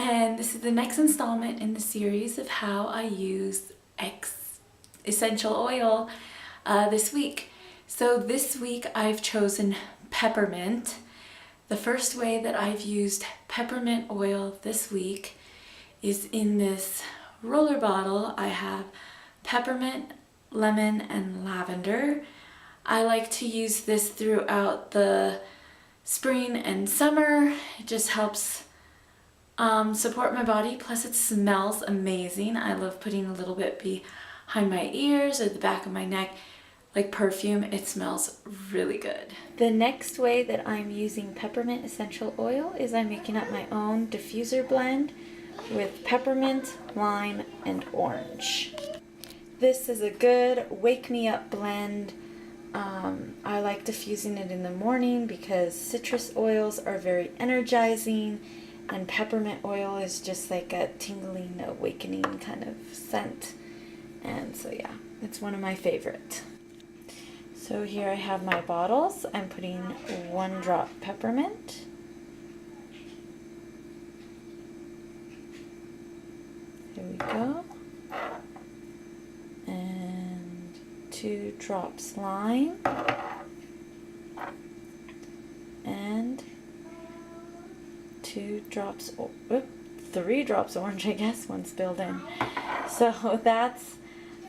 and this is the next installment in the series of how I use essential oil this week. So this week I've chosen peppermint. The first way that I've used peppermint oil this week is in this roller bottle. I have peppermint, lemon, and lavender. I like to use this throughout the spring and summer. It just helps support my body, plus it smells amazing. I love putting a little bit behind my ears or the back of my neck like perfume. It smells really good. The next way that I'm using peppermint essential oil is I'm making up my own diffuser blend with peppermint, lime, and orange. This is a good wake me up blend. I like diffusing it in the morning because citrus oils are very energizing and peppermint oil is just like a tingling, awakening kind of scent. And so yeah, it's one of my favorite. So here I have my bottles. I'm putting 1 drop peppermint. There we go. And 2 drops lime. And 3 drops orange, I guess, one spilled in. So that's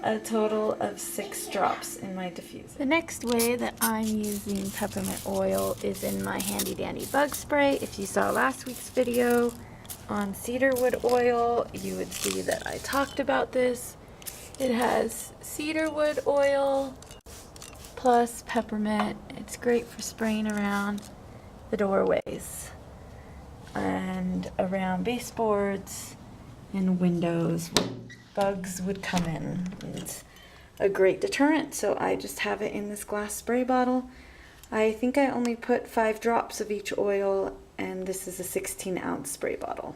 a total of 6 drops in my diffuser. The next way that I'm using peppermint oil is in my handy dandy bug spray. If you saw last week's video on cedarwood oil, you would see that I talked about this. It has cedarwood oil plus peppermint. It's great for spraying around the doorways and around baseboards and windows where bugs would come in. It's a great deterrent, so I just have it in this glass spray bottle. I think I only put 5 drops of each oil, and this is a 16-ounce spray bottle.